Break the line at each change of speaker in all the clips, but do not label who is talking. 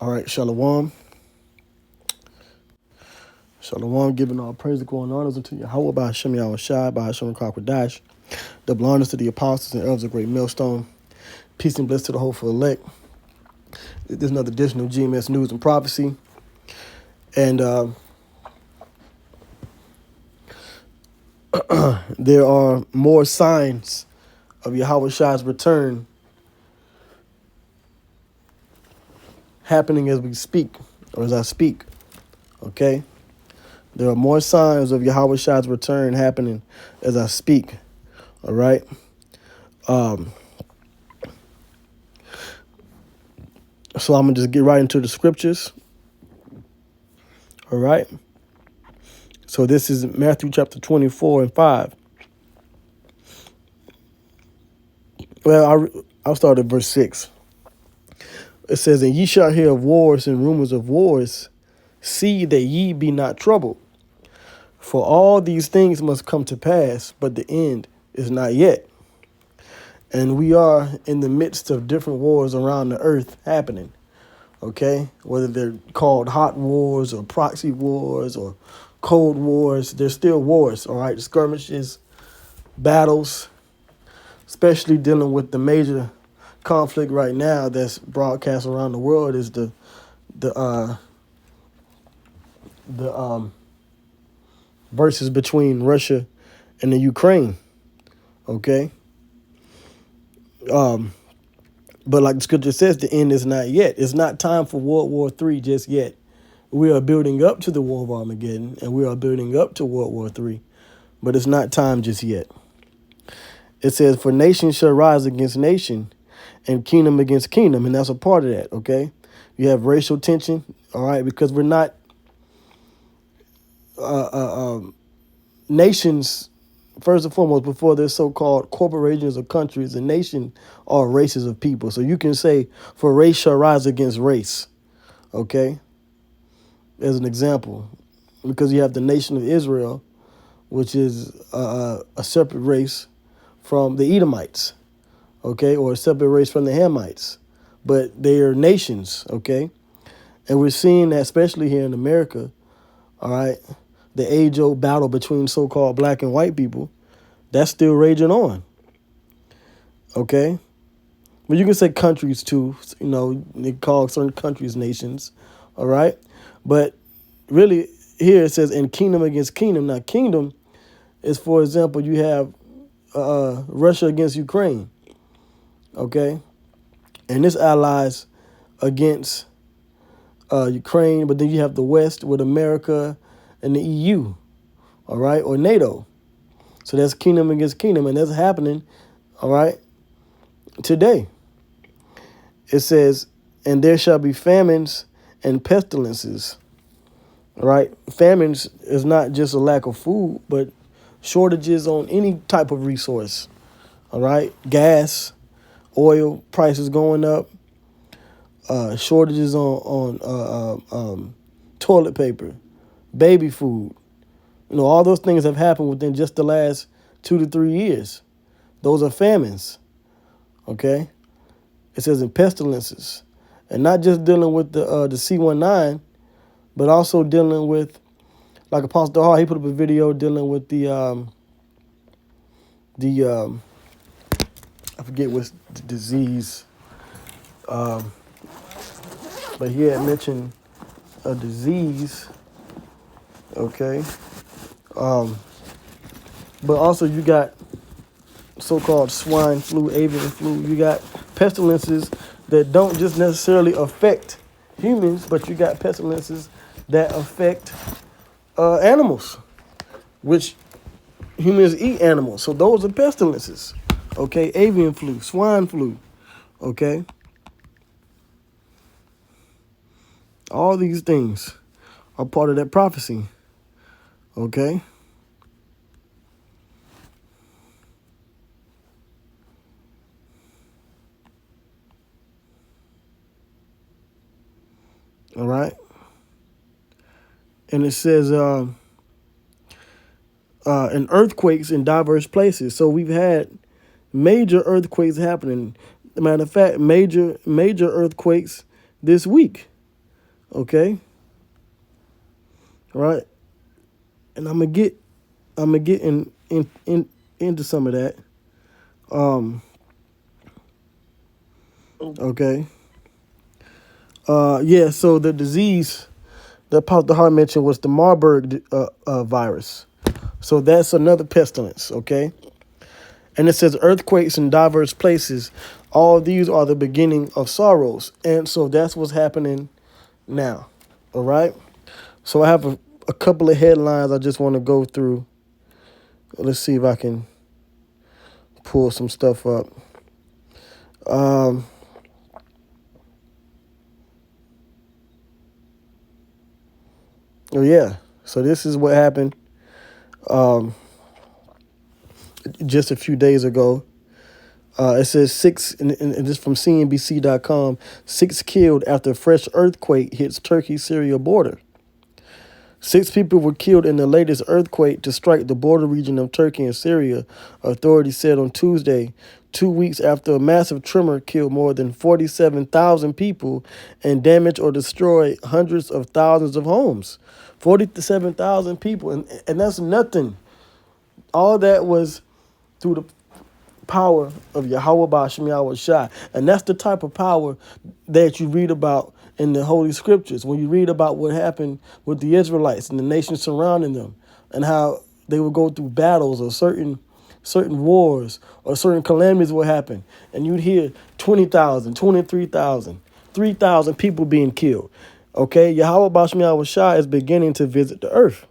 All right, Shalom. Shalom, giving all praise, glory, and honors unto Yahweh by Hashem Yahweh Shai, by Hashem Dash. Double honors to the apostles and elders of Great Millstone. Peace and bless to the hopeful elect. There's another edition of GMS News and Prophecy. And there are more signs of Yahweh Shai's return happening as we speak, or as I speak. Okay? There are more signs of Yahweh Shai's return happening as I speak. All right? So I'm going to just get right into the scriptures. All right? So this is Matthew chapter 24 and 5. Well, I'll start at verse 6. It says, "And ye shall hear of wars and rumors of wars. See that ye be not troubled. For all these things must come to pass, but the end is not yet." And we are in the midst of different wars around the earth happening. Okay? Whether they're called hot wars or proxy wars or cold wars, they're still wars, all right? Skirmishes, battles, especially dealing with the major conflict right now that's broadcast around the world is the versus between Russia and the Ukraine. Okay? But like the scripture says, the end is not yet. It's not time for World War III just yet. We are building up to the War of Armageddon, and we are building up to World War III, but it's not time just yet. It says, "For nation shall rise against nation, and kingdom against kingdom," and that's a part of that, okay? You have racial tension, all right, because we're not nations, first and foremost, before they're so-called corporations or countries, a nation are races of people. So you can say, "For race shall rise against race," okay? As an example, because you have the nation of Israel, which is a separate race from the Edomites, okay, or a separate race from the Hamites, but they are nations, okay? And we're seeing that, especially here in America, all right, the age-old battle between so-called black and white people, that's still raging on, okay? But you can say countries too, you know, they call certain countries nations, all right? But really, here it says, "in kingdom against kingdom." Now, kingdom is, for example, you have Russia against Ukraine, okay? And this allies against Ukraine, but then you have the West with America and the EU, all right, or NATO. So that's kingdom against kingdom, and that's happening, all right, today. It says, "And there shall be famines and pestilences." All right, famines is not just a lack of food, but shortages on any type of resource. All right, gas, oil prices going up, shortages on toilet paper, baby food. You know, all those things have happened within just the last 2 to 3 years. Those are famines. Okay, it says in pestilences, and not just dealing with the C-19, but also dealing with, like Apostle Hall, he put up a video dealing with the I forget what's the disease, but he had mentioned a disease, okay, but also you got so-called swine flu, avian flu. You got pestilences that don't just necessarily affect humans, but you got pestilences that affect animals, which humans eat animals. So those are pestilences, okay? Avian flu, swine flu, okay? All these things are part of that prophecy, okay? All right? And it says, and earthquakes in diverse places. So we've had major earthquakes happening. Matter of fact, major earthquakes this week. Okay, right. And I'm gonna get into some of that. Um, okay. Yeah. So the disease that Pastor Hart mentioned was the Marburg virus. So that's another pestilence. Okay. And it says earthquakes in diverse places. All these are the beginning of sorrows. And so that's what's happening now. All right. So I have a couple of headlines I just want to go through. Let's see if I can pull some stuff up. Um, oh yeah. So this is what happened um, just a few days ago. It says six, and this from CNBC.com, six killed after fresh earthquake hits Turkey-Syria border. Six people were killed in the latest earthquake to strike the border region of Turkey and Syria, authorities said on Tuesday, 2 weeks after a massive tremor killed more than 47,000 people and damaged or destroyed hundreds of thousands of homes. 47,000 people, and that's nothing. All that was through the power of Yahweh Bashim Yahweh Shai. And that's the type of power that you read about in the Holy Scriptures. When you read about what happened with the Israelites and the nations surrounding them and how they would go through battles or certain wars or certain calamities would happen. And you'd hear 20,000, 23,000, 3,000 people being killed. Okay, Yahweh Bashim Yahweh Shai is beginning to visit the earth.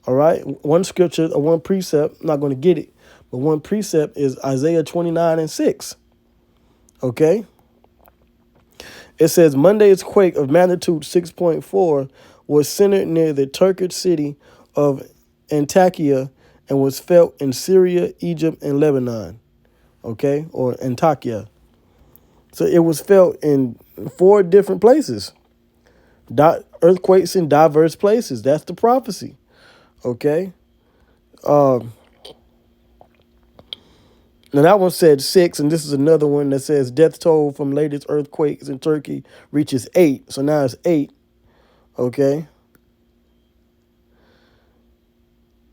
All right. One scripture or one precept, I'm not going to get it, but one precept is Isaiah 29:6. Okay. It says Monday's quake of magnitude 6.4 was centered near the Turkish city of Antakya and was felt in Syria, Egypt, and Lebanon. Okay. Or Antakya. So it was felt in four different places. Earthquakes in diverse places. That's the prophecy. Okay. Um, Now that one said six, and this is another one that says death toll from latest earthquakes in Turkey reaches 8. So now it's 8. Okay.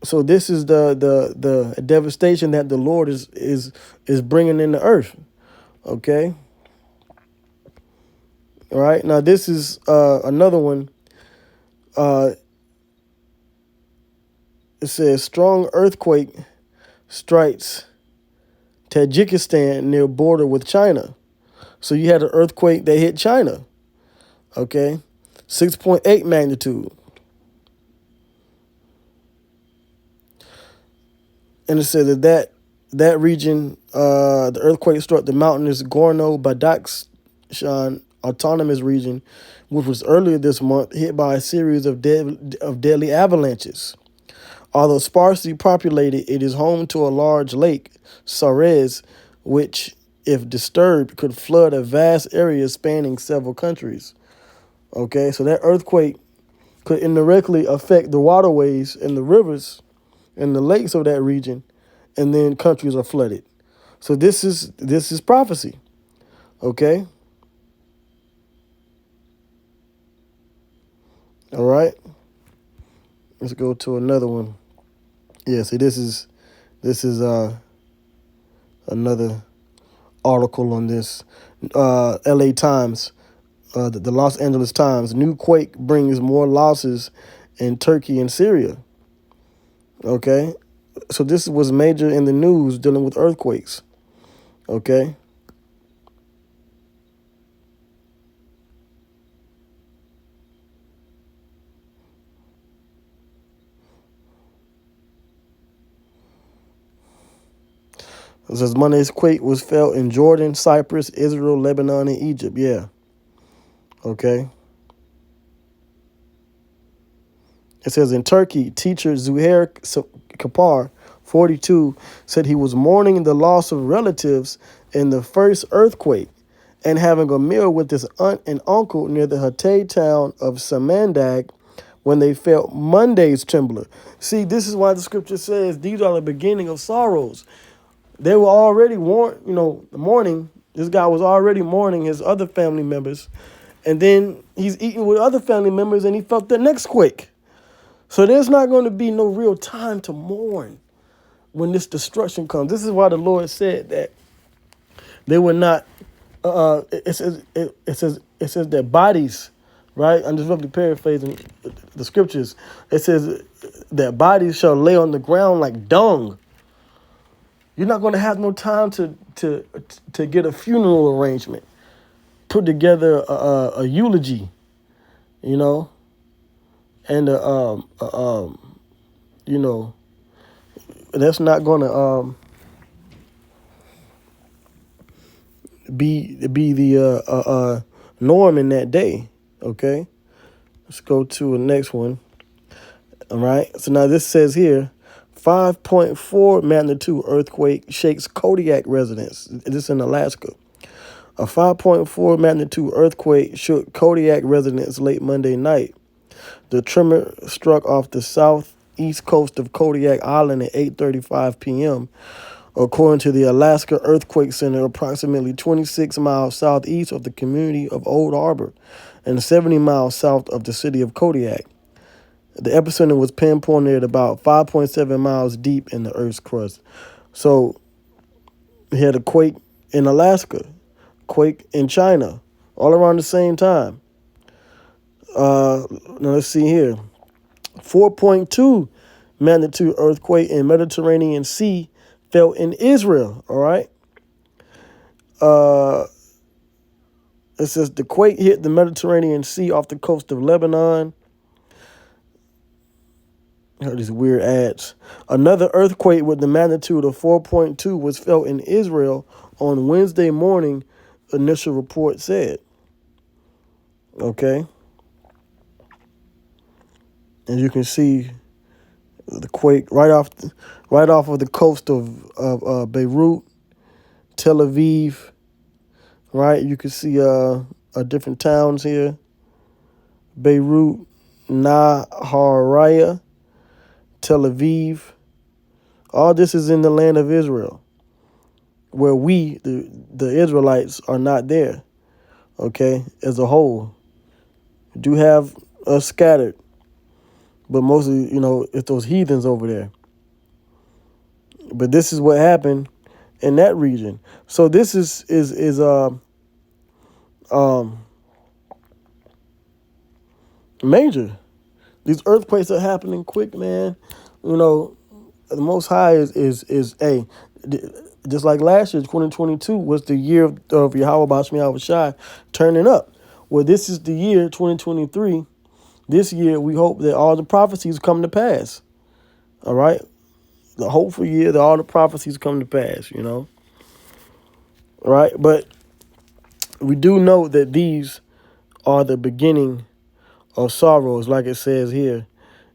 So this is the devastation that the Lord is bringing in the earth. Okay. All right. Now this is another one. Uh, it says strong earthquake strikes Tajikistan near border with China. So you had an earthquake that hit China. Okay. 6.8 magnitude. And it said that region, the earthquake struck the mountainous Gorno-Badakhshan autonomous region, which was earlier this month hit by a series of deadly avalanches. Although sparsely populated, it is home to a large lake, Sarez, which, if disturbed, could flood a vast area spanning several countries. Okay, so that earthquake could indirectly affect the waterways and the rivers and the lakes of that region, and then countries are flooded. So this is prophecy. Okay. All right. Let's go to another one. Yeah. See, this is another article on this. L.A. Times, the Los Angeles Times. New quake brings more losses in Turkey and Syria. Okay. So this was major in the news dealing with earthquakes. Okay. It says Monday's quake was felt in Jordan, Cyprus, Israel, Lebanon, and Egypt. Yeah. Okay. It says in Turkey, teacher Zuhair Kapar, 42, said he was mourning the loss of relatives in the first earthquake and having a meal with his aunt and uncle near the Hatay town of Samandag when they felt Monday's trembler. See, this is why the scripture says these are the beginning of sorrows. They were already mourning. This guy was already mourning his other family members, And then he's eating with other family members and he felt the next quake. So there's not going to be no real time to mourn when this destruction comes. This is why the Lord said that they were not. It says that bodies, right? I'm just roughly paraphrasing the scriptures. It says that bodies shall lay on the ground like dung. You're not going to have no time to get a funeral arrangement, put together a eulogy, you know, and you know, that's not going to be the norm in that day. Okay, let's go to the next one. All right, so now this says here, 5.4 magnitude earthquake shakes Kodiak residents. This is in Alaska. A 5.4 magnitude earthquake shook Kodiak residents late Monday night. The tremor struck off the southeast coast of Kodiak Island at 8:35 p.m. According to the Alaska Earthquake Center, approximately 26 miles southeast of the community of Old Harbor and 70 miles south of the city of Kodiak. The epicenter was pinpointed at about 5.7 miles deep in the Earth's crust. So we had a quake in Alaska, quake in China, all around the same time. Now let's see here. 4.2 magnitude earthquake in Mediterranean Sea felt in Israel. All right. It says the quake hit the Mediterranean Sea off the coast of Lebanon. I heard these weird ads. Another earthquake with the magnitude of 4.2 was felt in Israel on Wednesday morning, initial report said. Okay. And you can see the quake right off of the coast of Beirut, Tel Aviv. Right, you can see different towns here: Beirut, Nahariya, Tel Aviv. All this is in the land of Israel, where we, the Israelites, are not there. Okay, as a whole, we do have us scattered, but mostly, it's those heathens over there. But this is what happened in that region. So this is major. These earthquakes are happening quick, man. The Most High is just like last year, 2022 was the year of Yahweh Bashmi Shai turning up. Well, this is the year 2023. This year, we hope that all the prophecies come to pass. All right, the hopeful year that all the prophecies come to pass. All right, but we do know that these are the beginning of sorrows, like it says here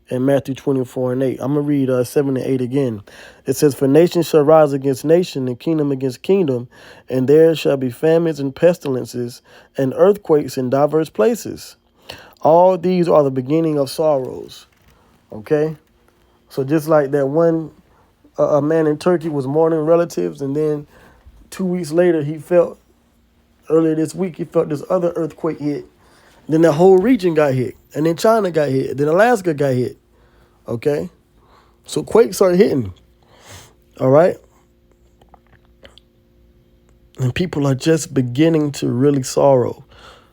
in Matthew 24:8. I'm going to read 7 and 8 again. It says, "For nation shall rise against nation, and kingdom against kingdom, and there shall be famines and pestilences and earthquakes in diverse places. All these are the beginning of sorrows." Okay? So just like that one a man in Turkey was mourning relatives, and then 2 weeks later earlier this week, he felt this other earthquake hit. Then the whole region got hit. And then China got hit. Then Alaska got hit. Okay? So quakes are hitting. All right? And people are just beginning to really sorrow.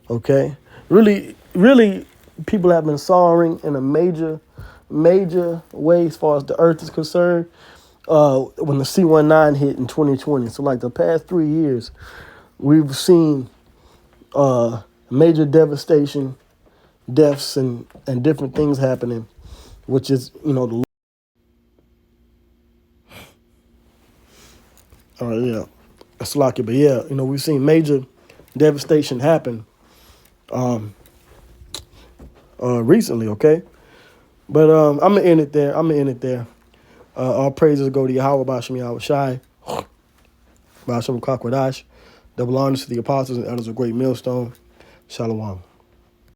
Okay? Really, really, people have been sorrowing in a major way as far as the earth is concerned when the C-19 hit in 2020. So like the past 3 years, we've seen major devastation, deaths, and different things happening, which is, the... yeah, that's lucky. But yeah, we've seen major devastation happen recently, okay? But I'm going to end it there. All praises go to Yahweh Basham Yahweh Shai, Basham Kakwadash. Double honors to the apostles and elders of Great Millstone. Shalom.